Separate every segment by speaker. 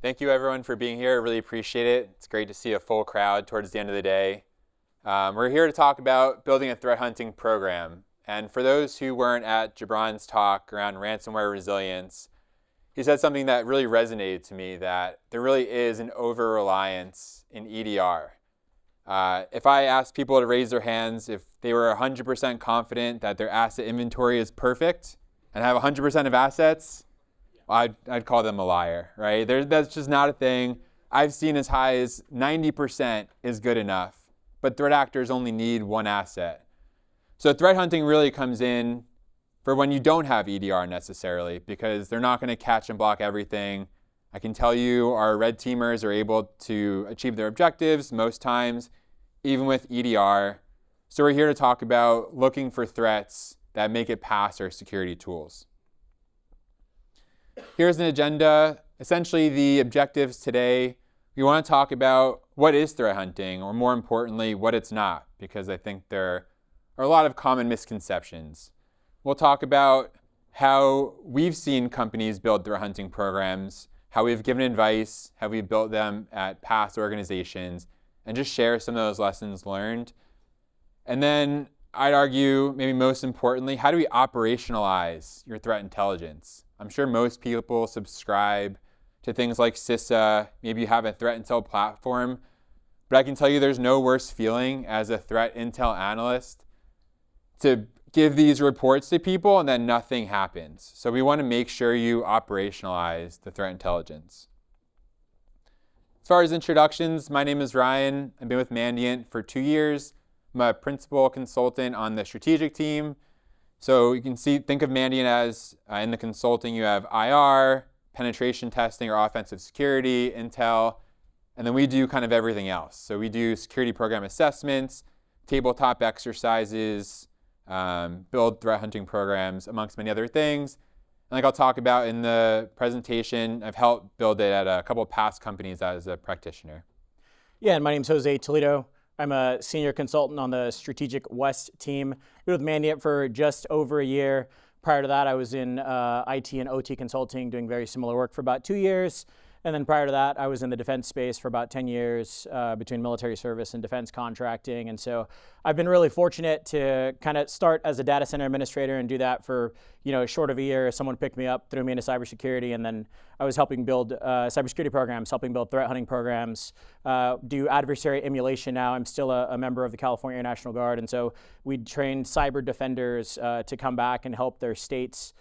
Speaker 1: Thank you everyone for being here. I really appreciate it. It's great to see a full crowd towards the end of the day. We're here to talk about building a threat hunting program. And for those who weren't at Gibran's talk around ransomware resilience, he said something that really resonated to me, that there really is an over-reliance in EDR. If I asked people to raise their hands if they were 100% confident that their asset inventory is perfect and have 100% of assets, I'd call them a liar, right? That's just not a thing. I've seen as high as 90% is good enough, but threat actors only need one asset. So threat hunting really comes in for when you don't have EDR necessarily, because they're not going to catch and block everything. I can tell you our red teamers are able to achieve their objectives most times, even with EDR. So we're here to talk about looking for threats that make it past our security tools. Here's an agenda. Essentially, the objectives today, we want to talk about what is threat hunting, or more importantly, what it's not, because I think there are a lot of common misconceptions. We'll talk about how we've seen companies build threat hunting programs, how we've given advice, how we've built them at past organizations, and just share some of those lessons learned. And then I'd argue, maybe most importantly, how do we operationalize your threat intelligence? I'm sure most people subscribe to things like CISA. Maybe you have a threat intel platform, but I can tell you there's no worse feeling as a threat intel analyst to give these reports to people and then nothing happens. So we want to make sure you operationalize the threat intelligence. As far as introductions, my name is Ryan. I've been with Mandiant for 2 years. I'm a principal consultant on the strategic team. So you can think of Mandiant as, in the consulting, you have IR, penetration testing or offensive security, intel, and then we do kind of everything else. So we do security program assessments, tabletop exercises, build threat hunting programs, amongst many other things. And like I'll talk about in the presentation, I've helped build it at a couple of past companies as a practitioner.
Speaker 2: Yeah, and my name's Jose Toledo. I'm a senior consultant on the Strategic West team. Been with Mandiant for just over a year. Prior to that, I was in IT and OT consulting, doing very similar work for about 2 years. And then prior to that, I was in the defense space for about 10 years between military service and defense contracting. And so I've been really fortunate to kind of start as a data center administrator and do that for, short of a year. Someone picked me up, threw me into cybersecurity, and then I was helping build cybersecurity programs, helping build threat hunting programs, do adversary emulation now. I'm still a member of the California Air National Guard. And so we trained cyber defenders to come back and help their states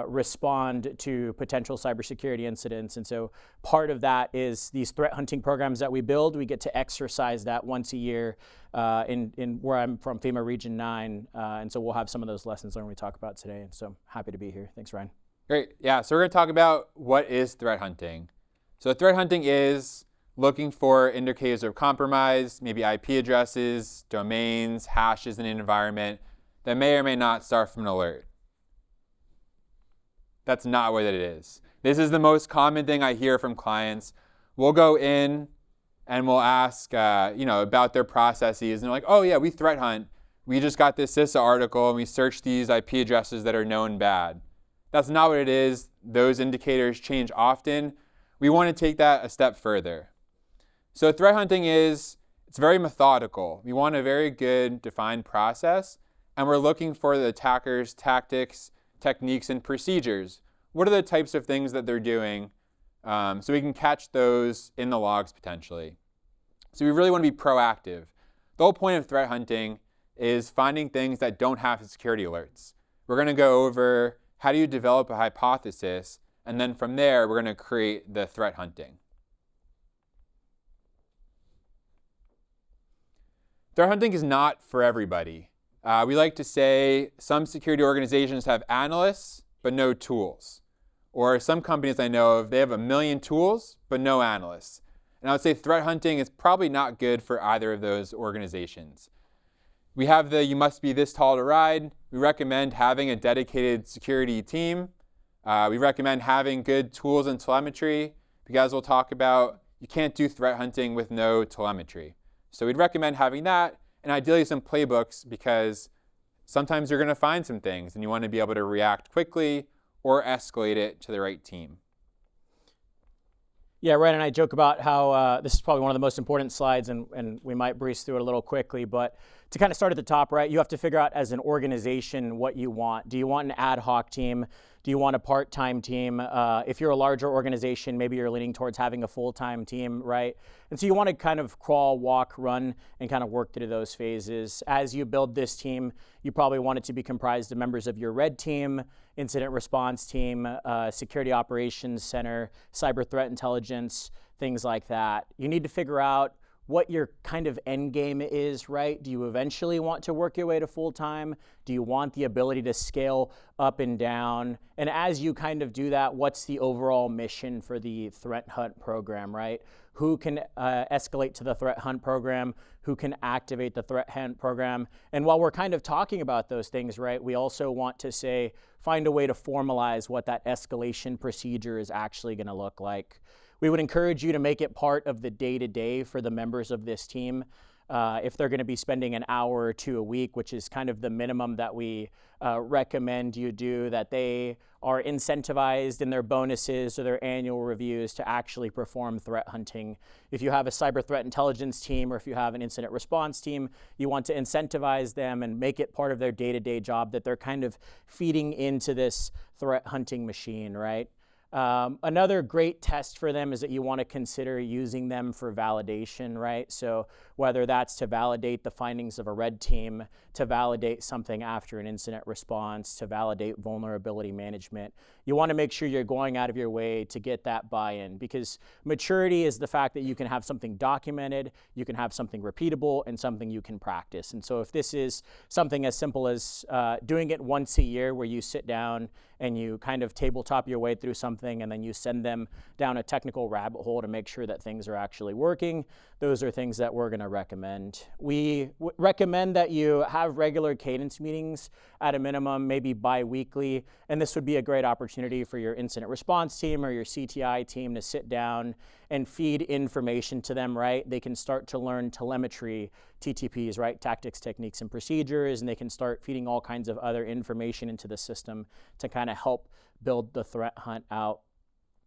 Speaker 2: respond to potential cybersecurity incidents. And so part of that is these threat hunting programs that we build. We get to exercise that once a year in where I'm from, FEMA Region 9. And so we'll have some of those lessons learned we talk about today. And so happy to be here. Thanks, Ryan.
Speaker 1: Great. Yeah, so we're going to talk about what is threat hunting. So threat hunting is looking for indicators of compromise, maybe IP addresses, domains, hashes in an environment that may or may not start from an alert. That's not what it is. This is the most common thing I hear from clients. We'll go in and we'll ask, about their processes, and they're like, "Oh yeah, we threat hunt. We just got this CISA article and we searched these IP addresses that are known bad." That's not what it is. Those indicators change often. We want to take that a step further. So threat hunting it's very methodical. We want a very good defined process, and we're looking for the attacker's tactics, techniques, and procedures. What are the types of things that they're doing so we can catch those in the logs potentially. So we really want to be proactive. The whole point of threat hunting is finding things that don't have security alerts. We're going to go over how do you develop a hypothesis, and then from there we're going to create the threat hunting. Threat hunting is not for everybody. We like to say some security organizations have analysts, but no tools. Or some companies I know of, they have 1 million tools, but no analysts. And I would say threat hunting is probably not good for either of those organizations. We have the you must be this tall to ride. We recommend having a dedicated security team. We recommend having good tools and telemetry, because we'll talk about you can't do threat hunting with no telemetry. So we'd recommend having that, and ideally some playbooks, because sometimes you're going to find some things and you want to be able to react quickly or escalate it to the right team.
Speaker 2: Yeah, Ryan and I joke about how this is probably one of the most important slides, and we might breeze through it a little quickly, but to kind of start at the top, right, you have to figure out as an organization what you want. Do you want an ad hoc team? Do you want a part-time team? If you're a larger organization, maybe you're leaning towards having a full-time team, right? And so you want to kind of crawl, walk, run, and kind of work through those phases. As you build this team, you probably want it to be comprised of members of your red team, incident response team, security operations center, cyber threat intelligence, things like that. You need to figure out what your kind of end game is, right? Do you eventually want to work your way to full-time? Do you want the ability to scale up and down? And as you kind of do that, what's the overall mission for the threat hunt program, right? Who can escalate to the threat hunt program? Who can activate the threat hunt program? And while we're kind of talking about those things, right, we also want to say, find a way to formalize what that escalation procedure is actually going to look like. We would encourage you to make it part of the day-to-day for the members of this team. If they're going to be spending an hour or two a week, which is kind of the minimum that we recommend you do, that they are incentivized in their bonuses or their annual reviews to actually perform threat hunting. If you have a cyber threat intelligence team or if you have an incident response team, you want to incentivize them and make it part of their day-to-day job that they're kind of feeding into this threat hunting machine, right? Another great test for them is that you want to consider using them for validation, right? So whether that's to validate the findings of a red team, to validate something after an incident response, to validate vulnerability management, you want to make sure you're going out of your way to get that buy-in, because maturity is the fact that you can have something documented, you can have something repeatable, and something you can practice. And so if this is something as simple as doing it once a year where you sit down and you kind of tabletop your way through something and then you send them down a technical rabbit hole to make sure that things are actually working, those are things that we're going to recommend. We recommend that you have regular cadence meetings at a minimum, maybe bi-weekly, and this would be a great opportunity for your incident response team or your CTI team to sit down and feed information to them, right? They can start to learn telemetry, TTPs, right? Tactics, techniques, and procedures, and they can start feeding all kinds of other information into the system to kind of help build the threat hunt out.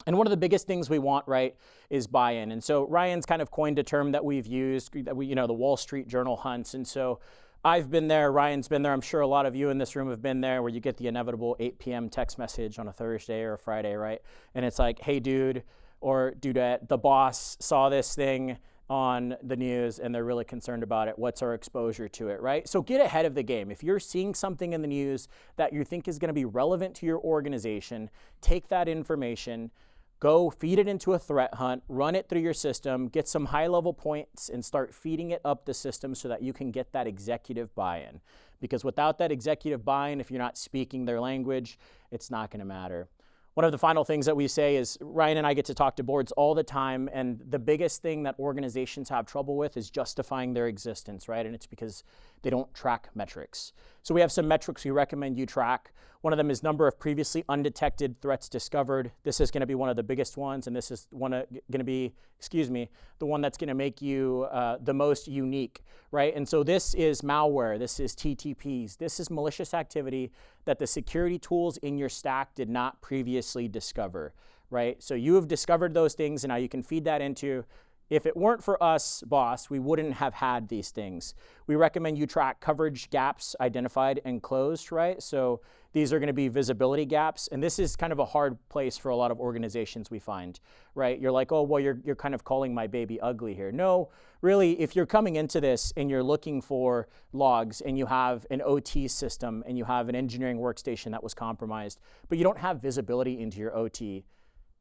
Speaker 2: And one of the biggest things we want, right, is buy-in. And so Ryan's kind of coined a term that we've used, that we, the Wall Street Journal hunts. And so I've been there, Ryan's been there, I'm sure a lot of you in this room have been there, where you get the inevitable 8 p.m. text message on a Thursday or a Friday, right? And it's like, hey, dude, or dudette, the boss saw this thing on the news and they're really concerned about it. What's our exposure to it, right? So get ahead of the game. If you're seeing something in the news that you think is going to be relevant to your organization, take that information, go feed it into a threat hunt, run it through your system, get some high-level points, and start feeding it up the system so that you can get that executive buy-in. Because without that executive buy-in, if you're not speaking their language, it's not going to matter. One of the final things that we say is, Ryan and I get to talk to boards all the time, and the biggest thing that organizations have trouble with is justifying their existence, right? And it's because they don't track metrics. So we have some metrics we recommend you track. One of them is number of previously undetected threats discovered. This is going to be one of the biggest ones, and this is going to be, the one that's going to make you the most unique, right? And so this is malware, this is TTPs, this is malicious activity that the security tools in your stack did not previously discover, right? So you have discovered those things, and now you can feed that into, if it weren't for us, boss, we wouldn't have had these things. We recommend you track coverage gaps identified and closed, right? So these are going to be visibility gaps, and this is kind of a hard place for a lot of organizations, we find, right? You're like, oh, well, you're kind of calling my baby ugly here. No, really, if you're coming into this and you're looking for logs and you have an OT system and you have an engineering workstation that was compromised, but you don't have visibility into your OT,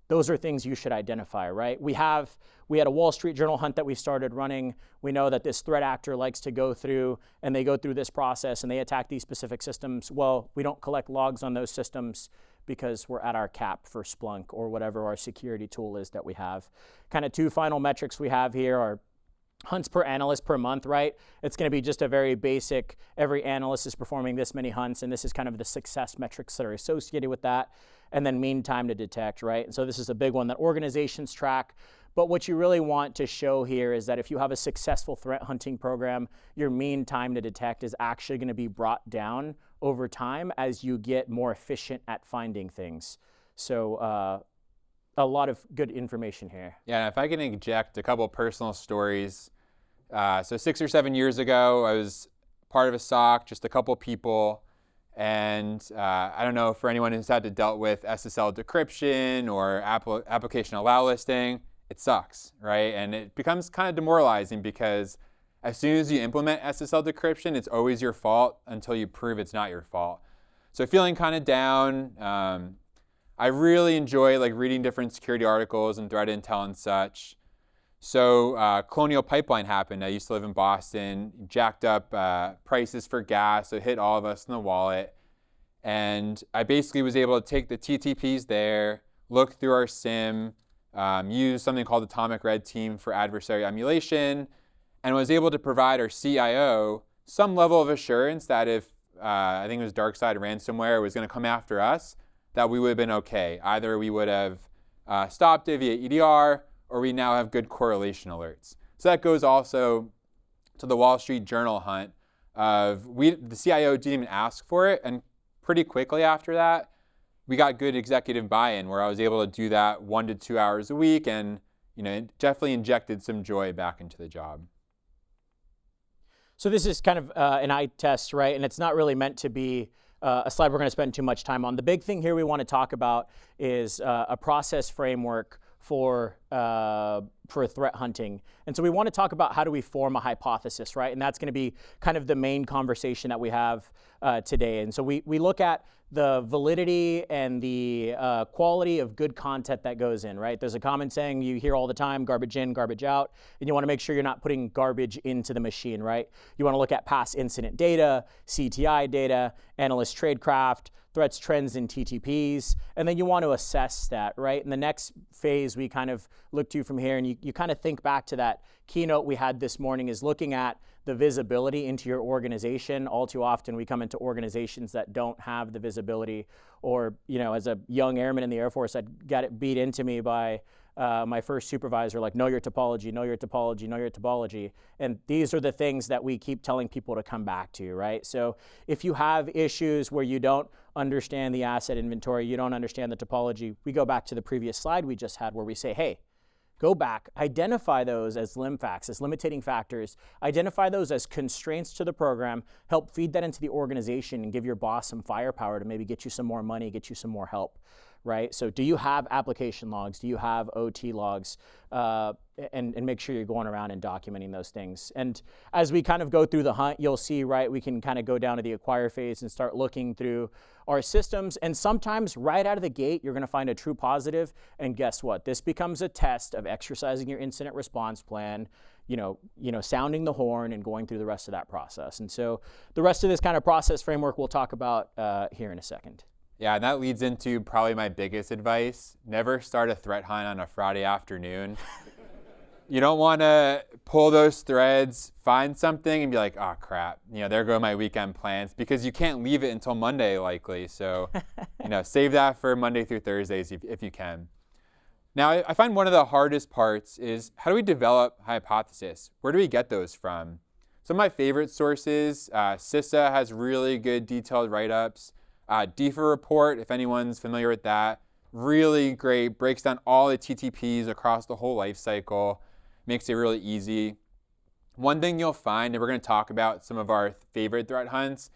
Speaker 2: those are things you should identify, right? We had a Wall Street Journal hunt that we started running. We know that this threat actor likes to go through, and they go through this process and they attack these specific systems. Well, we don't collect logs on those systems because we're at our cap for Splunk or whatever our security tool is that we have. Kind of two final metrics we have here are hunts per analyst per month, right? It's going to be just a very basic, every analyst is performing this many hunts, and this is kind of the success metrics that are associated with that. And then mean time to detect, right? And so this is a big one that organizations track. But what you really want to show here is that if you have a successful threat hunting program, your mean time to detect is actually going to be brought down over time as you get more efficient at finding things. So a lot of good information here.
Speaker 1: Yeah, and if I can inject a couple personal stories. So 6 or 7 years ago, I was part of a SOC, just a couple people. And I don't know, for anyone who's had to dealt with SSL decryption or application allow listing, it sucks, right? And it becomes kind of demoralizing because as soon as you implement SSL decryption, it's always your fault until you prove it's not your fault. So feeling kind of down. I really enjoy reading different security articles and threat intel and such. So Colonial Pipeline happened. I used to live in Boston, jacked up prices for gas, so it hit all of us in the wallet. And I basically was able to take the TTPs there, look through our SIM, use something called Atomic Red Team for adversary emulation, and was able to provide our CIO some level of assurance that if, I think it was DarkSide ransomware was going to come after us, that we would have been okay. Either we would have stopped it via EDR, or we now have good correlation alerts. So that goes also to the Wall Street Journal hunt of the CIO didn't even ask for it, and pretty quickly after that, we got good executive buy-in where I was able to do that 1 to 2 hours a week, and it definitely injected some joy back into the job.
Speaker 2: So this is kind of an eye test, right? And it's not really meant to be a slide we're going to spend too much time on. The big thing here we want to talk about is a process framework for threat hunting. And so we want to talk about how do we form a hypothesis, right? And that's going to be kind of the main conversation that we have today. And so we look at the validity and the quality of good content that goes in, right? There's a common saying you hear all the time, garbage in, garbage out, and you want to make sure you're not putting garbage into the machine, right? You want to look at past incident data, CTI data, analyst tradecraft, threats, trends, and TTPs, and then you want to assess that, right? And the next phase we kind of look to from here, and you kind of think back to that keynote we had this morning, is looking at the visibility into your organization. All too often we come into organizations that don't have the visibility, or, as a young airman in the Air Force, I'd got it beat into me by my first supervisor, know your topology, know your topology, know your topology. And these are the things that we keep telling people to come back to, right? So if you have issues where you don't understand the asset inventory, you don't understand the topology, we go back to the previous slide we just had where we say, hey, go back, identify those as limfacts, as limiting factors, identify those as constraints to the program, help feed that into the organization and give your boss some firepower to maybe get you some more money, get you some more help, right? So do you have application logs? Do you have OT logs? And make sure you're going around and documenting those things. And as we kind of go through the hunt, you'll see, right, we can kind of go down to the acquire phase and start looking through our systems. And sometimes right out of the gate, you're going to find a true positive. And guess what? This becomes a test of exercising your incident response plan, sounding the horn and going through the rest of that process. And so the rest of this kind of process framework we'll talk about here in a second.
Speaker 1: Yeah, and that leads into probably my biggest advice. Never start a threat hunt on a Friday afternoon. You don't want to pull those threads, find something, and be like, oh, crap, there go my weekend plans, because you can't leave it until Monday likely. So, save that for Monday through Thursdays if you can. Now, I find one of the hardest parts is how do we develop hypothesis? Where do we get those from? Some of my favorite sources, CISA has really good detailed write-ups. DFA report, if anyone's familiar with that, really great, breaks down all the TTPs across the whole life cycle, makes it really easy. One thing you'll find, and we're going to talk about some of our favorite threat hunts,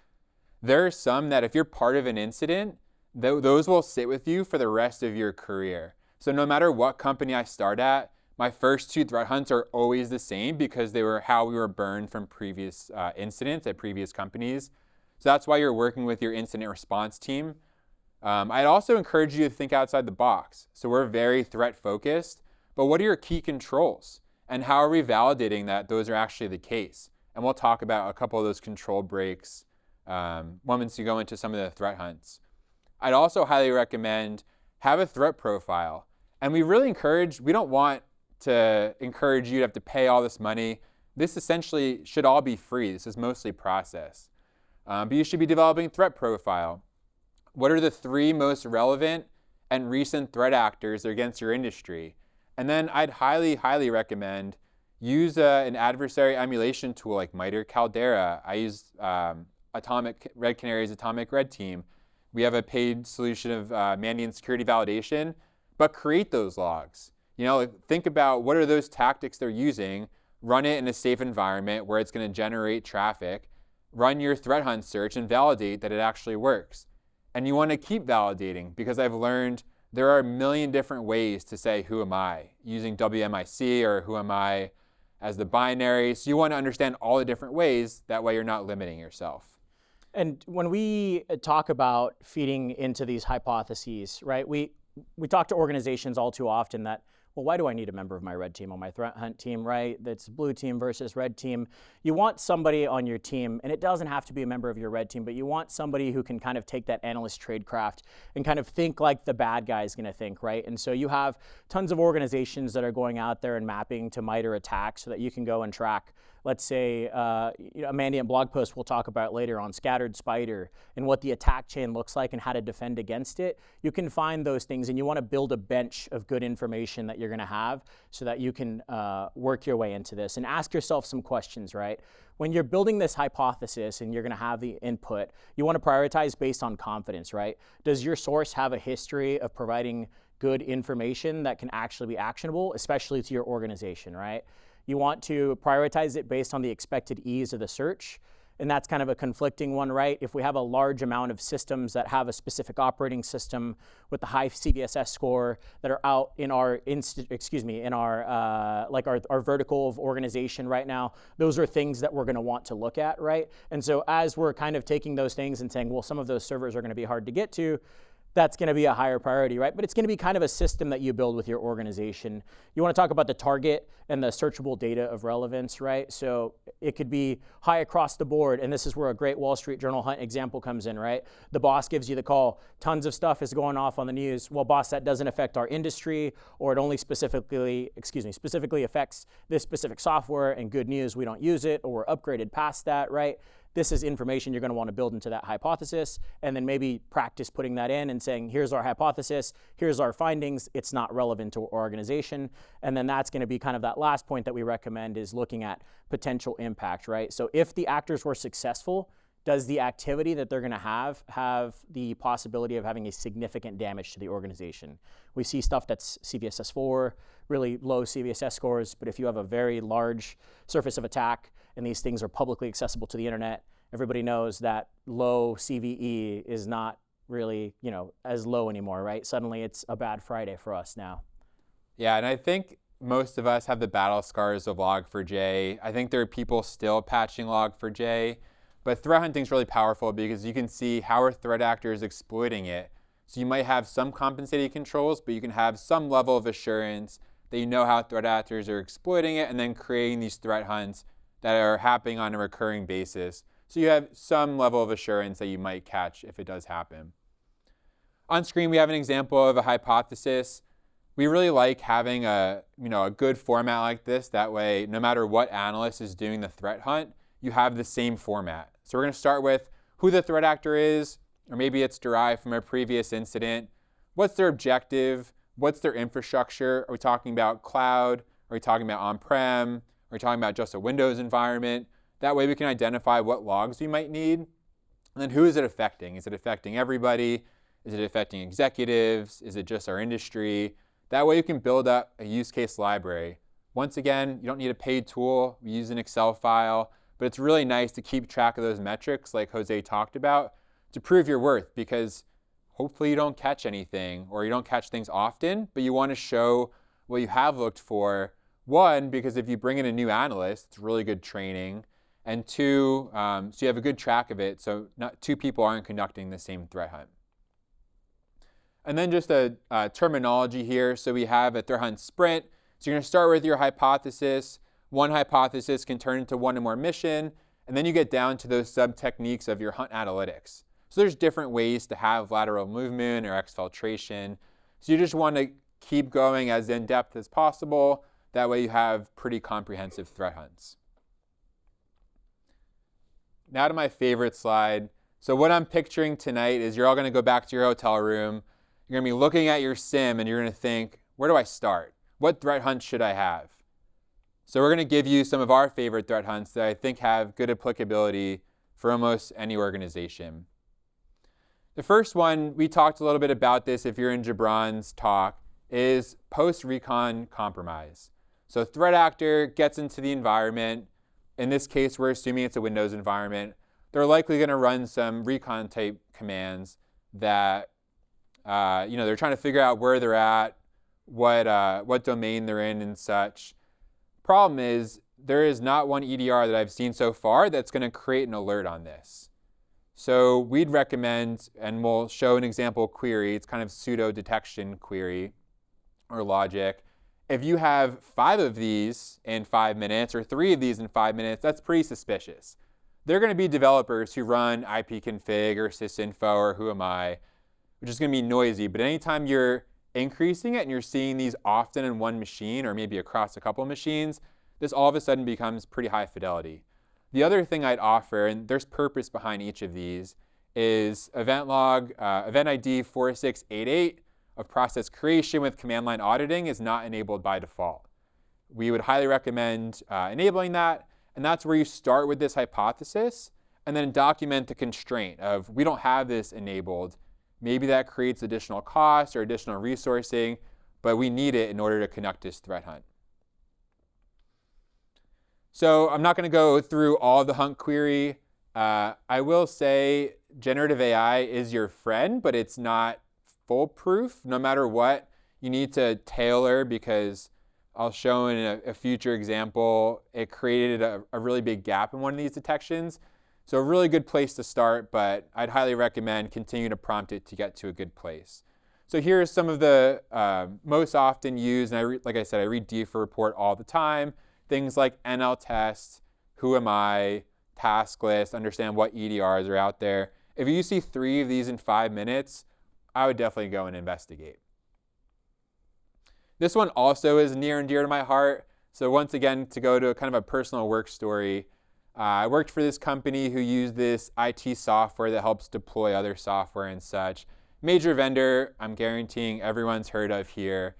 Speaker 1: there are some that if you're part of an incident, those will sit with you for the rest of your career. So no matter what company I start at, my first 2 threat hunts are always the same because they were how we were burned from previous incidents at previous companies. So that's why you're working with your incident response team. I'd also encourage you to think outside the box. So we're very threat focused, but what are your key controls? And how are we validating that those are actually the case? And we'll talk about a couple of those control breaks once you go into some of the threat hunts. I'd also highly recommend have a threat profile. And we don't want to encourage you to have to pay all this money. This essentially should all be free. This is mostly process. But you should be developing threat profile. What are the 3 most relevant and recent threat actors against your industry? And then I'd highly, highly recommend use an adversary emulation tool like MITRE Caldera. I use Red Canary's Atomic Red Team. We have a paid solution of Mandiant security validation. but create those logs. Think about what are those tactics they're using, run it in a safe environment where it's going to generate traffic, run your threat hunt search and validate that it actually works. And you want to keep validating, because I've learned there are a million different ways to say, who am I? Using WMIC or who am I as the binary. So you want to understand all the different ways. That way you're not limiting yourself.
Speaker 2: And when we talk about feeding into these hypotheses, right, we talk to organizations all too often that, well, why do I need a member of my red team on my threat hunt team, right? That's blue team versus red team. You want somebody on your team, and it doesn't have to be a member of your red team, but you want somebody who can kind of take that analyst tradecraft and kind of think like the bad guy is going to think, right? And so you have tons of organizations that are going out there and mapping to MITRE ATT&CK so that you can go and track, let's say, a Mandiant blog post we'll talk about later on scattered spider and what the attack chain looks like and how to defend against it. You can find those things, and you want to build a bench of good information that you're going to have so that you can work your way into this and ask yourself some questions, right? When you're building this hypothesis and you're going to have the input, you want to prioritize based on confidence, right? Does your source have a history of providing good information that can actually be actionable, especially to your organization, right? You want to prioritize it based on the expected ease of the search. And that's kind of a conflicting one, right? If we have a large amount of systems that have a specific operating system with the high CVSS score that are out in our our vertical of organization right now, those are things that we're going to want to look at, right? And so as we're kind of taking those things and saying, well, some of those servers are going to be hard to get to, that's going to be a higher priority, right? But it's going to be kind of a system that you build with your organization. You want to talk about the target and the searchable data of relevance, right? So it could be high across the board, and this is where a great Wall Street Journal hunt example comes in, right? The boss gives you the call. Tons of stuff is going off on the news. Well, boss, that doesn't affect our industry, or it only specifically affects this specific software, and good news, we don't use it, or we're upgraded past that, right? This is information you're going to want to build into that hypothesis, and then maybe practice putting that in and saying, here's our hypothesis, here's our findings, it's not relevant to our organization. And then that's going to be kind of that last point that we recommend is looking at potential impact, right? So if the actors were successful, does the activity that they're going to have the possibility of having a significant damage to the organization? We see stuff that's CVSS4, really low CVSS scores, but if you have a very large surface of attack and these things are publicly accessible to the internet, everybody knows that low CVE is not really, as low anymore, right? Suddenly it's a bad Friday for us now.
Speaker 1: Yeah, and I think most of us have the battle scars of Log4j. I think there are people still patching Log4j, but threat hunting is really powerful because you can see how are threat actors exploiting it. So you might have some compensating controls, but you can have some level of assurance that you know how threat actors are exploiting it and then creating these threat hunts that are happening on a recurring basis. So you have some level of assurance that you might catch if it does happen. On screen, we have an example of a hypothesis. We really like having a good format like this. That way, no matter what analyst is doing the threat hunt, you have the same format. So we're going to start with who the threat actor is, or maybe it's derived from a previous incident. What's their objective? What's their infrastructure? Are we talking about cloud? Are we talking about on-prem? Are we talking about just a Windows environment? That way we can identify what logs we might need. And then who is it affecting? Is it affecting everybody? Is it affecting executives? Is it just our industry? That way you can build up a use case library. Once again, you don't need a paid tool. We use an Excel file, but it's really nice to keep track of those metrics like Jose talked about to prove your worth, because hopefully you don't catch anything or you don't catch things often, but you want to show what you have looked for. One, because if you bring in a new analyst, it's really good training. And two, so you have a good track of it, so two people aren't conducting the same threat hunt. And then just a terminology here. So we have a threat hunt sprint. So you're going to start with your hypothesis. One hypothesis can turn into one or more mission, and then you get down to those sub-techniques of your hunt analytics. So there's different ways to have lateral movement or exfiltration. So you just want to keep going as in-depth as possible. That way you have pretty comprehensive threat hunts. Now to my favorite slide. So what I'm picturing tonight is you're all going to go back to your hotel room. You're going to be looking at your SIM and you're going to think, where do I start? What threat hunt should I have? So we're going to give you some of our favorite threat hunts that I think have good applicability for almost any organization. The first one, we talked a little bit about this if you're in Gibran's talk, is post-recon compromise. So threat actor gets into the environment. In this case, we're assuming it's a Windows environment. They're likely going to run some recon type commands that, they're trying to figure out where they're at, what domain they're in and such. Problem is, there is not one EDR that I've seen so far that's going to create an alert on this. So we'd recommend, and we'll show an example query, it's kind of pseudo detection query or logic. If you have 5 of these in 5 minutes or 3 of these in 5 minutes, that's pretty suspicious. They're going to be developers who run ipconfig or sysinfo or whoami, which is going to be noisy. But anytime you're increasing it and you're seeing these often in one machine or maybe across a couple of machines, this all of a sudden becomes pretty high fidelity. The other thing I'd offer, and there's purpose behind each of these, is event log, event ID 4688 of process creation with command line auditing is not enabled by default. We would highly recommend enabling that, and that's where you start with this hypothesis and then document the constraint of we don't have this enabled. Maybe that creates additional cost or additional resourcing, but we need it in order to conduct this threat hunt. So I'm not going to go through all the hunt query. I will say generative AI is your friend, but it's not foolproof. No matter what, you need to tailor, because I'll show in a future example, it created a really big gap in one of these detections. So a really good place to start, but I'd highly recommend continuing to prompt it to get to a good place. So here are some of the most often used, and like I said, I read DFA report all the time. Things like NL test, who am I, task list, understand what EDRs are out there. If you see 3 of these in 5 minutes, I would definitely go and investigate. This one also is near and dear to my heart. So once again, to go to a kind of a personal work story, I worked for this company who used this IT software that helps deploy other software and such. Major vendor, I'm guaranteeing everyone's heard of here.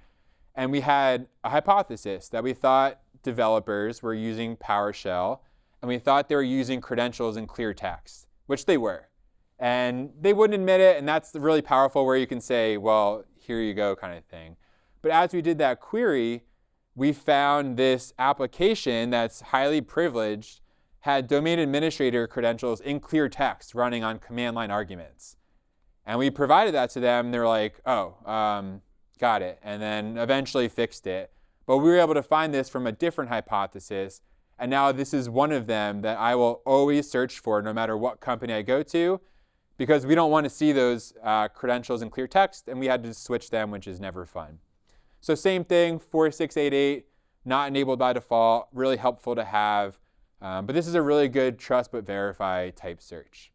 Speaker 1: And we had a hypothesis that we thought developers were using PowerShell, and we thought they were using credentials in clear text, which they were. And they wouldn't admit it, and that's really powerful where you can say, well, here you go kind of thing. But as we did that query, we found this application that's highly privileged had domain administrator credentials in clear text running on command line arguments. And we provided that to them, and they're like, oh, got it, and then eventually fixed it. But we were able to find this from a different hypothesis, and now this is one of them that I will always search for no matter what company I go to, because we don't want to see those credentials in clear text, and we had to switch them, which is never fun. So same thing, 4688, not enabled by default, really helpful to have. But this is a really good trust but verify type search.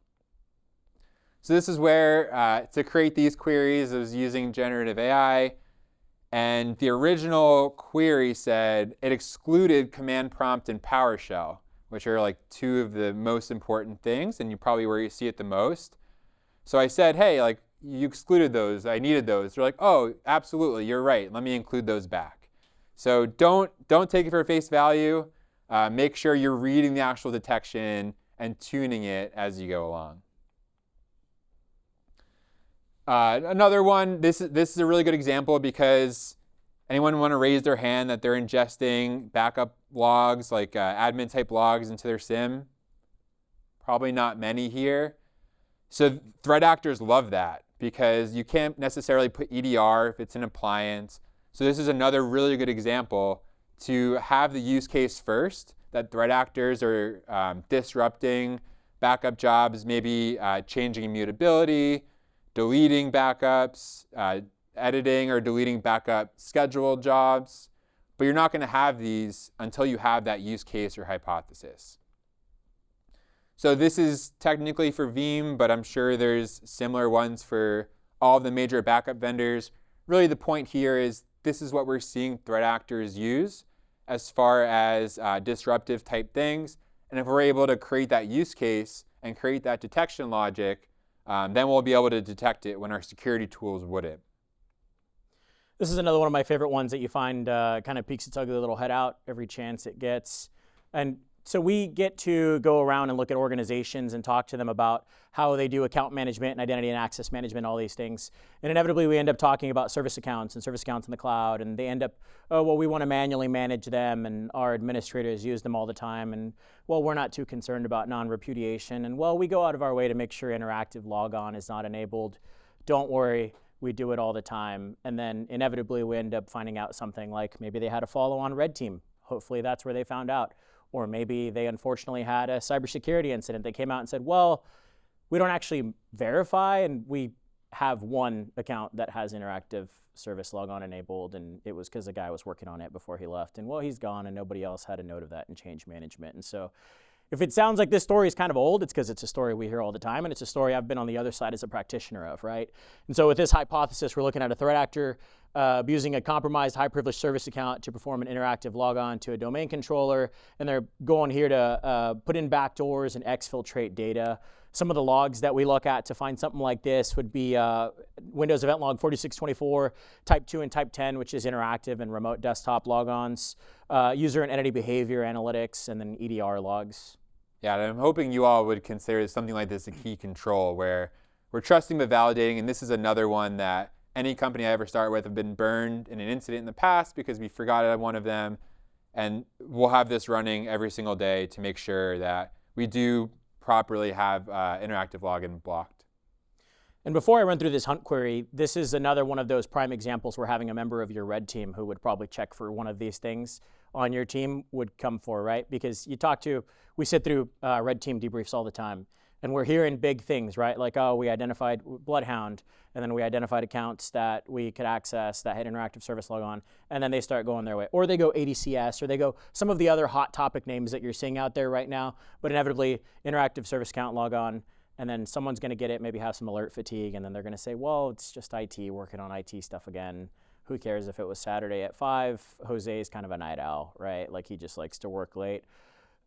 Speaker 1: So this is where, to create these queries, I was using generative AI. And the original query said it excluded command prompt and PowerShell, which are like 2 of the most important things, and probably where you see it the most. So I said, hey, like, you excluded those. I needed those. They're like, oh, absolutely, you're right. Let me include those back. So don't take it for face value. Make sure you're reading the actual detection and tuning it as you go along. Another one, this is a really good example because anyone want to raise their hand that they're ingesting backup logs, like admin type logs into their SIM? Probably not many here. So threat actors love that because you can't necessarily put EDR if it's an appliance. So this is another really good example to have the use case first, that threat actors are disrupting backup jobs, maybe changing immutability, deleting backups, editing or deleting backup scheduled jobs. But you're not going to have these until you have that use case or hypothesis. So this is technically for Veeam, but I'm sure there's similar ones for all of the major backup vendors. Really the point here is this is what we're seeing threat actors use as far as disruptive type things. And if we're able to create that use case and create that detection logic, then we'll be able to detect it when our security tools wouldn't.
Speaker 2: This is another one of my favorite ones that you find kind of peeks its ugly little head out every chance it gets. And So we get to go around and look at organizations and talk to them about how they do account management and identity and access management, all these things. And inevitably we end up talking about service accounts in the cloud, and they end up, oh, well, we want to manually manage them, and our administrators use them all the time, and well, we're not too concerned about non-repudiation, and well, we go out of our way to make sure interactive logon is not enabled. Don't worry, we do it all the time. And then inevitably we end up finding out something like maybe they had a follow-on red team. Hopefully that's where they found out. Or maybe they unfortunately had a cybersecurity incident. They came out and said, well, we don't actually verify, and we have one account that has interactive service logon enabled, and it was because the guy was working on it before he left. And well, he's gone, and nobody else had a note of that in change management. And so if it sounds like this story is kind of old, it's because it's a story we hear all the time, and it's a story I've been on the other side as a practitioner of, right? And so with this hypothesis, we're looking at a threat actor using a compromised high-privileged service account to perform an interactive logon to a domain controller, and they're going here to put in backdoors and exfiltrate data. Some of the logs that we look at to find something like this would be Windows event log 4624, type 2 and type 10, which is interactive and remote desktop logons, user and entity behavior analytics, and then EDR logs.
Speaker 1: Yeah, and I'm hoping you all would consider something like this a key control where we're trusting but validating, and this is another one that any company I ever start with have been burned in an incident in the past because we forgot one of them, and we'll have this running every single day to make sure that we do properly have interactive login blocked.
Speaker 2: And before I run through this hunt query, this is another one of those prime examples where having a member of your red team who would probably check for one of these things on your team would come for, right? Because we sit through red team debriefs all the time, and we're hearing big things, right? Like, oh, we identified Bloodhound, and then we identified accounts that we could access that had interactive service logon, and then they start going their way. Or they go ADCS, or they go some of the other hot topic names that you're seeing out there right now, but inevitably interactive service account logon, and then someone's going to get it, maybe have some alert fatigue, and then they're going to say, well, it's just IT, working on IT stuff again. Who cares if it was Saturday at 5? Jose's kind of a night owl, right? Like, he just likes to work late.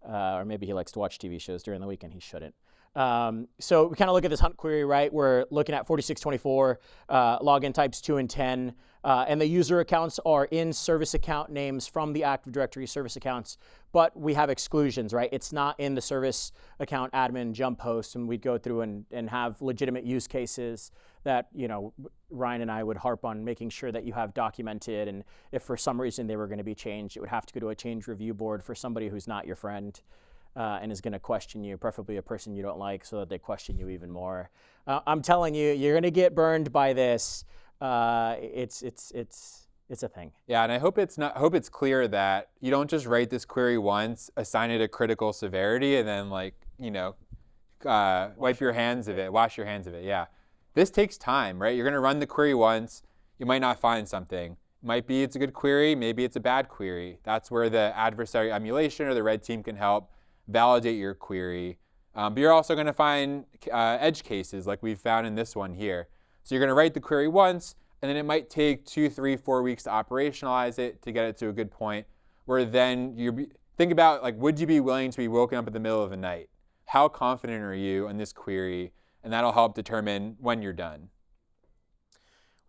Speaker 2: Or maybe he likes to watch TV shows during the weekend. He shouldn't. So we kind of look at this hunt query, right? We're looking at 4624, login types 2 and 10, and the user accounts are in service account names from the Active Directory service accounts, but we have exclusions, right? It's not in the service account admin jump host, and we'd go through and have legitimate use cases that, you know, Ryan and I would harp on making sure that you have documented, and if for some reason they were going to be changed, it would have to go to a change review board for somebody who's not your friend. And is going to question you, preferably a person you don't like, so that they question you even more. I'm telling you, you're going to get burned by this. It's a thing.
Speaker 1: Yeah, and I hope it's clear that you don't just write this query once, assign it a critical severity, and then wash your hands of it. Yeah, this takes time, right? You're going to run the query once. You might not find something. It might be it's a good query, maybe it's a bad query. That's where the adversary emulation or the red team can help validate your query. But you're also going to find edge cases like we've found in this one here. So you're going to write the query once, and then it might take 2, 3, 4 weeks to operationalize it to get it to a good point, where then think about, like, would you be willing to be woken up in the middle of the night? How confident are you in this query? And that'll help determine when you're done.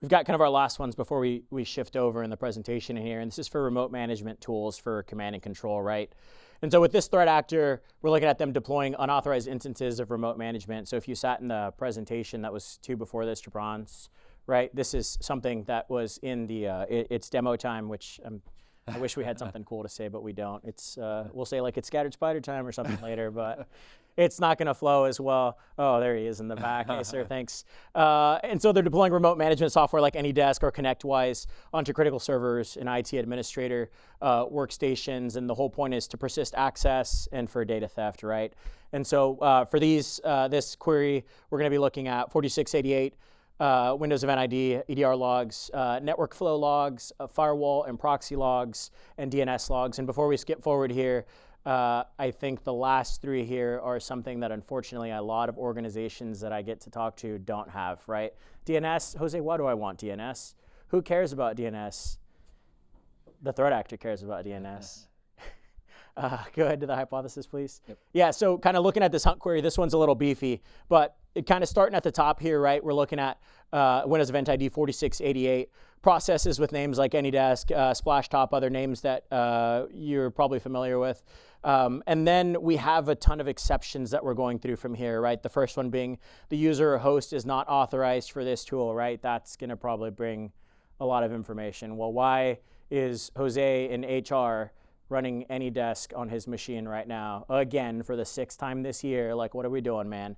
Speaker 2: We've got kind of our last ones before we shift over in the presentation here, and this is for remote management tools for command and control, right? And so with this threat actor, we're looking at them deploying unauthorized instances of remote management. So if you sat in the presentation that was 2 before this, Jabron's, right? This is something that was in the it's demo time, which I wish we had something cool to say, but we don't. It's we'll say like it's scattered spider time or something later, but it's not going to flow as well. Oh, there he is in the back. Hey, sir, thanks. And so they're deploying remote management software like AnyDesk or ConnectWise onto critical servers and IT administrator workstations, and the whole point is to persist access and for data theft, right? And so for this query, we're going to be looking at 4688. Windows Event ID, EDR logs, network flow logs, firewall and proxy logs, and DNS logs. And before we skip forward here, I think the last 3 here are something that unfortunately a lot of organizations that I get to talk to don't have, right? DNS, Jose, why do I want DNS? Who cares about DNS? The threat actor cares about DNS. Go ahead to the hypothesis, please. Yep. Yeah, so kind of looking at this hunt query, this one's a little beefy, but it kind of starting at the top here, right? We're looking at Windows Event ID 4688, processes with names like AnyDesk, Splashtop, other names that you're probably familiar with. And then we have a ton of exceptions that we're going through from here, right? The first one being the user or host is not authorized for this tool, right? That's going to probably bring a lot of information. Well, why is Jose in HR running AnyDesk on his machine right now? Again, for the 6th time this year. Like, what are we doing, man?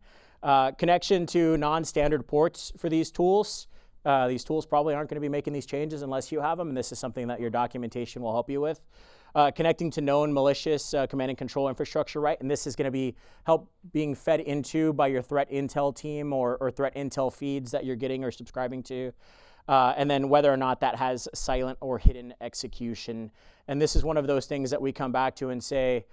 Speaker 2: Connection to non-standard ports for these tools. These tools probably aren't going to be making these changes unless you have them, and this is something that your documentation will help you with. Connecting to known malicious command and control infrastructure, right? And this is going to be being fed into by your threat intel team or threat intel feeds that you're getting or subscribing to. And then whether or not that has silent or hidden execution. And this is one of those things that we come back to and say,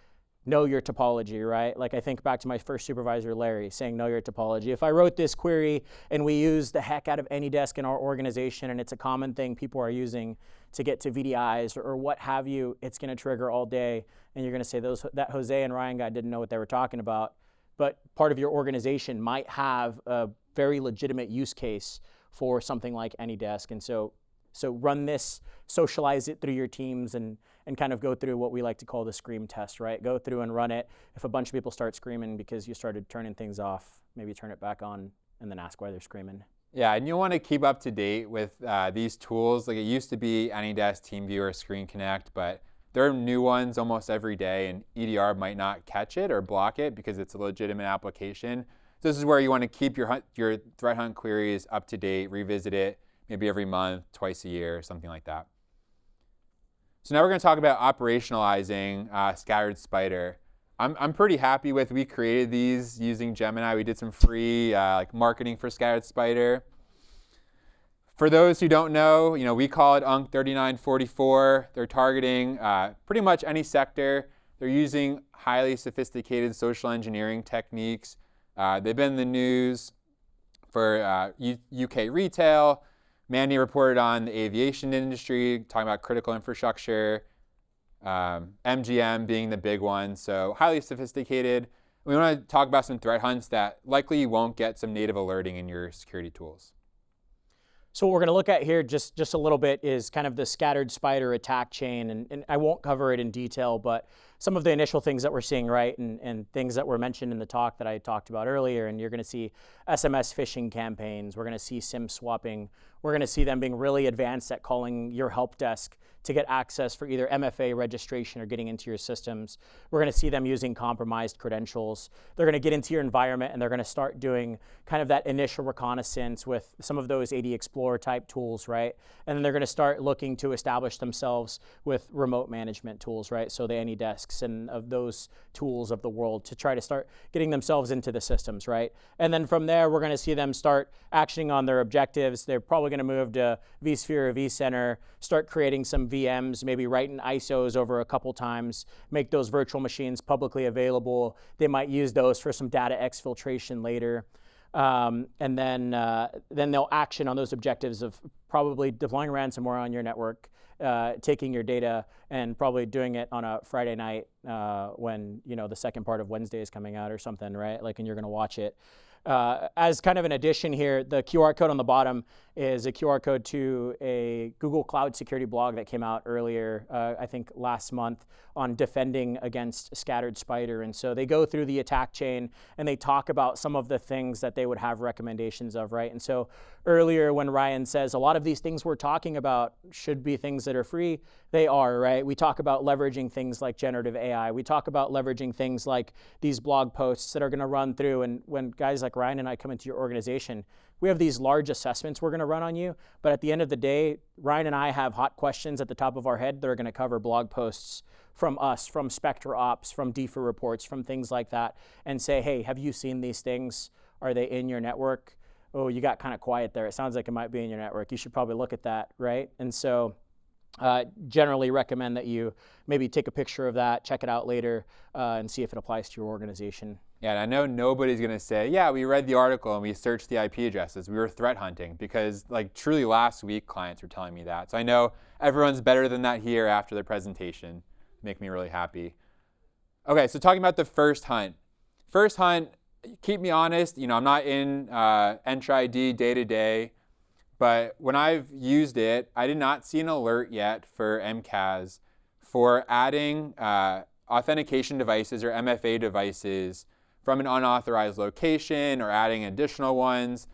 Speaker 2: know your topology, right? Like I think back to my first supervisor, Larry, saying know your topology. If I wrote this query and we use the heck out of AnyDesk in our organization and it's a common thing people are using to get to VDIs or what have you, it's going to trigger all day. And you're going to say that Jose and Ryan guy didn't know what they were talking about. But part of your organization might have a very legitimate use case for something like AnyDesk. And so run this, socialize it through your teams, and kind of go through what we like to call the scream test, right? Go through and run it. If a bunch of people start screaming because you started turning things off, maybe turn it back on and then ask why they're screaming.
Speaker 1: Yeah, and you want to keep up to date with these tools. Like it used to be AnyDesk, TeamViewer, Screen Connect, but there are new ones almost every day, and EDR might not catch it or block it because it's a legitimate application. So this is where you want to keep your threat hunt queries up to date, revisit it maybe every month, twice a year, something like that. So now we're going to talk about operationalizing Scattered Spider. I'm pretty happy with, we created these using Gemini. We did some free like marketing for Scattered Spider. For those who don't know, we call it UNC 3944. They're targeting pretty much any sector. They're using highly sophisticated social engineering techniques. They've been in the news for UK retail. Mandy reported on the aviation industry, talking about critical infrastructure, MGM being the big one, so highly sophisticated. We want to talk about some threat hunts that likely you won't get some native alerting in your security tools.
Speaker 2: So what we're going to look at here just a little bit is kind of the Scattered Spider attack chain, and I won't cover it in detail, but some of the initial things that we're seeing, right, and things that were mentioned in the talk that I talked about earlier, and you're going to see SMS phishing campaigns, we're going to see SIM swapping, we're going to see them being really advanced at calling your help desk to get access for either MFA registration or getting into your systems. We're going to see them using compromised credentials. They're going to get into your environment and they're going to start doing kind of that initial reconnaissance with some of those AD Explorer type tools, right? And then they're going to start looking to establish themselves with remote management tools, right? So the AnyDesks and of those tools of the world to try to start getting themselves into the systems, right? And then from there, we're going to see them start actioning on their objectives. They're probably going to move to vSphere or vCenter, start creating some VMs, maybe writing ISOs over a couple times, make those virtual machines publicly available. They might use those for some data exfiltration later. And then they'll action on those objectives of probably deploying ransomware on your network, taking your data, and probably doing it on a Friday night when the second part of Wednesday is coming out or something, right? Like, and you're going to watch it. As kind of an addition here, the QR code on the bottom is a QR code to a Google Cloud Security blog that came out earlier, I think last month, on defending against Scattered Spider. And so they go through the attack chain and they talk about some of the things that they would have recommendations of, right? And so earlier when Ryan says a lot of these things we're talking about should be things that are free, they are, right? We talk about leveraging things like generative AI. We talk about leveraging things like these blog posts that are going to run through. And when guys like Ryan and I come into your organization, we have these large assessments we're going to run on you. But at the end of the day, Ryan and I have hot questions at the top of our head that are going to cover blog posts from us, from Spectre Ops, from DFIR reports, from things like that, and say, hey, have you seen these things? Are they in your network? Oh, you got kind of quiet there. It sounds like it might be in your network. You should probably look at that, right? And so generally recommend that you maybe take a picture of that, check it out later, and see if it applies to your organization.
Speaker 1: Yeah, and I know nobody's going to say, yeah, we read the article and we searched the IP addresses. We were threat hunting, because like truly last week clients were telling me that. So I know everyone's better than that here after their presentation. Make me really happy. Okay, so talking about the first hunt. First hunt, keep me honest, I'm not in Entra ID day to day, but when I've used it, I did not see an alert yet for MCAS for adding a authentication devices or MFA devices from an unauthorized location or adding additional ones.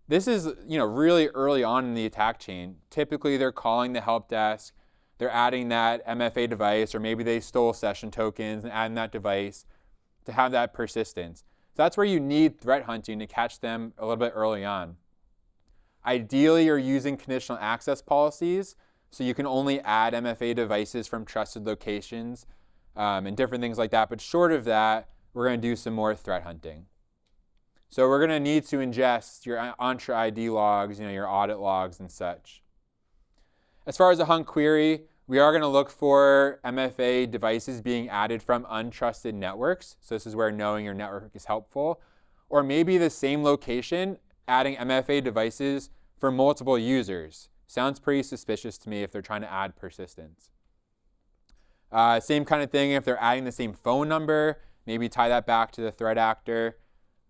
Speaker 1: This is, really early on in the attack chain. Typically, they're calling the help desk, they're adding that MFA device, or maybe they stole session tokens and adding that device to have that persistence. So that's where you need threat hunting to catch them a little bit early on. Ideally, you're using conditional access policies, so you can only add MFA devices from trusted locations and different things like that. But short of that, we're going to do some more threat hunting. So we're going to need to ingest your Entra ID logs, your audit logs and such. As far as a hunt query, we are going to look for MFA devices being added from untrusted networks. So this is where knowing your network is helpful. Or maybe the same location, adding MFA devices for multiple users. Sounds pretty suspicious to me if they're trying to add persistence. Same kind of thing if they're adding the same phone number, maybe tie that back to the threat actor.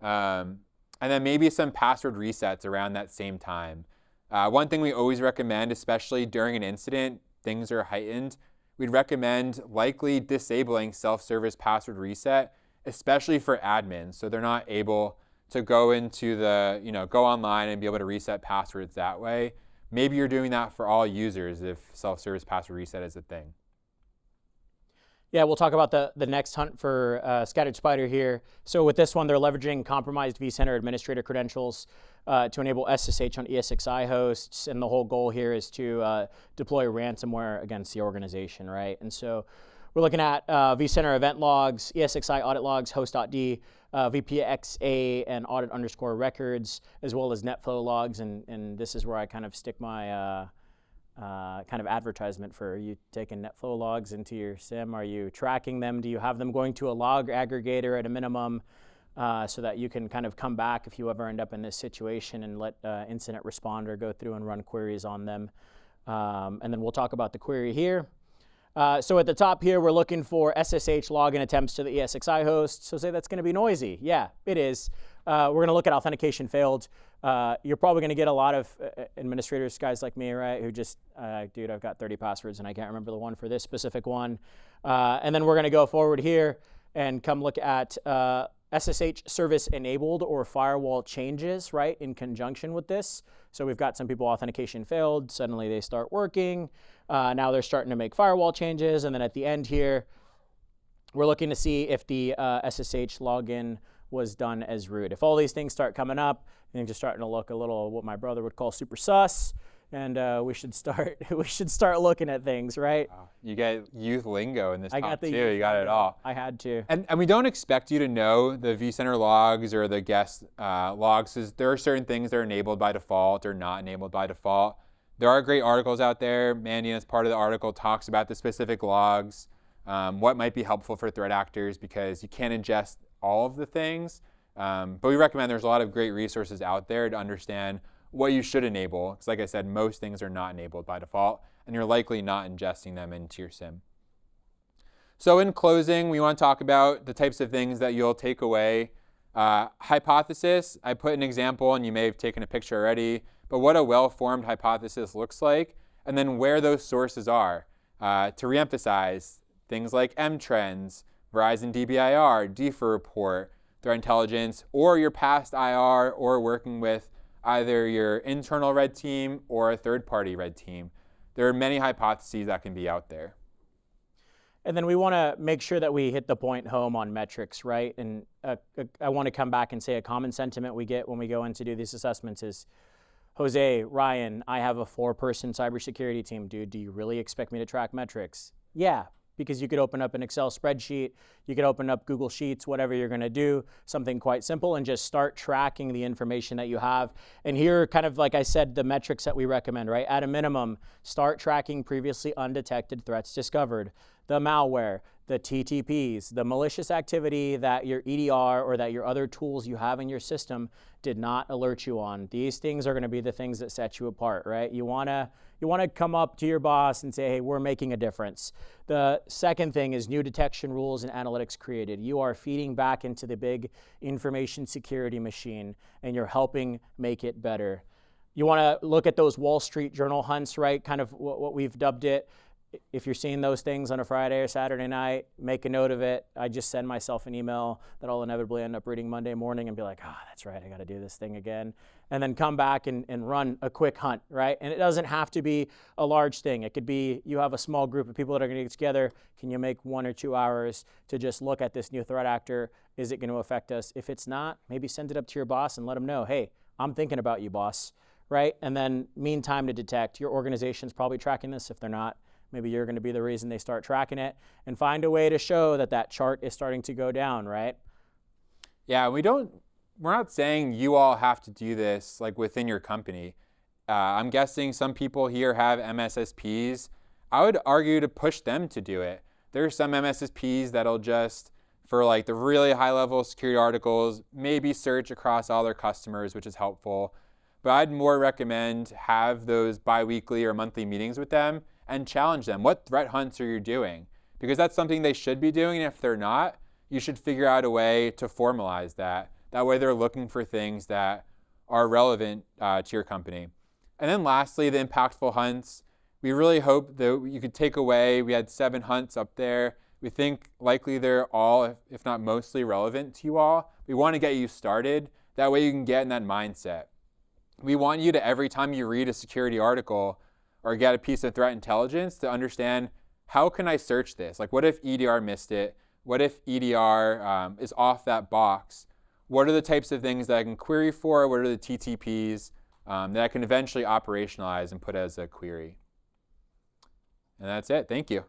Speaker 1: And then maybe some password resets around that same time. One thing we always recommend, especially during an incident, things are heightened, we'd recommend likely disabling self-service password reset, especially for admins, so they're not able to go into go online and be able to reset passwords that way. Maybe you're doing that for all users if self-service password reset is a thing.
Speaker 2: Yeah, we'll talk about the next hunt for Scattered Spider here. So with this one, they're leveraging compromised vCenter administrator credentials to enable SSH on ESXi hosts, and the whole goal here is to deploy ransomware against the organization, right? And so we're looking at vCenter event logs, ESXi audit logs, host.d, VPXA, and audit underscore records, as well as NetFlow logs, and this is where I kind of stick my kind of advertisement for you taking NetFlow logs into your SIEM. Are you tracking them? Do you have them going to a log aggregator at a minimum so that you can kind of come back if you ever end up in this situation and let incident responder go through and run queries on them? And then we'll talk about the query here. So at the top here, we're looking for SSH login attempts to the ESXi host. So say that's going to be noisy. Yeah, it is. We're going to look at authentication failed. You're probably going to get a lot of administrators, guys like me, right, who just, dude, I've got 30 passwords and I can't remember the one for this specific one. And then we're going to go forward here and come look at SSH service enabled or firewall changes, right, in conjunction with this. So we've got some people authentication failed. Suddenly they start working. Now they're starting to make firewall changes. And then at the end here, we're looking to see if the SSH login was done as root. If all these things start coming up, things are starting to look a little what my brother would call super sus, and we should start looking at things, right?
Speaker 1: Wow. You get youth lingo in this talk too.
Speaker 2: You
Speaker 1: got it all.
Speaker 2: I had to.
Speaker 1: And we don't expect you to know the vCenter logs or the guest logs, because there are certain things that are enabled by default or not enabled by default. There are great articles out there. Mandiant, as part of the article, talks about the specific logs, what might be helpful for threat actors, because you can't ingest all of the things. But we recommend there's a lot of great resources out there to understand what you should enable. Because like I said, most things are not enabled by default, and you're likely not ingesting them into your SIEM. So in closing, we want to talk about the types of things that you'll take away. Hypothesis, I put an example, and you may have taken a picture already, but what a well-formed hypothesis looks like, and then where those sources are. To reemphasize, things like mTrends, Verizon DBIR, DFIR report, threat intelligence, or your past IR, or working with either your internal red team or a third-party red team. There are many hypotheses that can be out there.
Speaker 2: And then we want to make sure that we hit the point home on metrics, right? And I want to come back and say a common sentiment we get when we go in to do these assessments is, Jose, Ryan, I have a 4-person cybersecurity team. Dude, do you really expect me to track metrics? Yeah, because you could open up an Excel spreadsheet, you could open up Google Sheets, whatever you're going to do, something quite simple, and just start tracking the information that you have. And here, kind of like I said, the metrics that we recommend, right? At a minimum, start tracking previously undetected threats discovered, the malware, the TTPs, the malicious activity that your EDR or that your other tools you have in your system did not alert you on. These things are going to be the things that set you apart, right? You want to come up to your boss and say, hey, we're making a difference. The second thing is new detection rules and analytics created. You are feeding back into the big information security machine, and you're helping make it better. You want to look at those Wall Street Journal hunts, right? Kind of what we've dubbed it. if you're seeing those things on a Friday or Saturday night, make a note of it. I just send myself an email that I'll inevitably end up reading Monday morning and be like, that's right, I got to do this thing again. And then come back and run a quick hunt, right? And it doesn't have to be a large thing. It could be you have a small group of people that are going to get together. Can you make 1 or 2 hours to just look at this new threat actor? Is it going to affect us? If it's not, maybe send it up to your boss and let them know, hey, I'm thinking about you, boss, right? And then mean time to detect. Your organization's probably tracking this. If they're not, maybe you're going to be the reason they start tracking it, and find a way to show that that chart is starting to go down, right?
Speaker 1: Yeah, we're not saying you all have to do this like within your company. I'm guessing some people here have MSSPs. I would argue to push them to do it. There are some MSSPs that'll just, for like the really high level security articles, maybe search across all their customers, which is helpful. But I'd more recommend have those bi-weekly or monthly meetings with them and challenge them. What threat hunts are you doing? Because that's something they should be doing, and if they're not, you should figure out a way to formalize that. That way they're looking for things that are relevant to your company. And then lastly, the impactful hunts. We really hope that you could take away, we had 7 hunts up there. We think likely they're all, if not mostly, relevant to you all. We want to get you started. That way you can get in that mindset. We want you to, every time you read a security article or get a piece of threat intelligence, to understand, how can I search this? Like, what if EDR missed it? What if EDR is off that box? What are the types of things that I can query for? What are the TTPs that I can eventually operationalize and put as a query? And that's it. Thank you.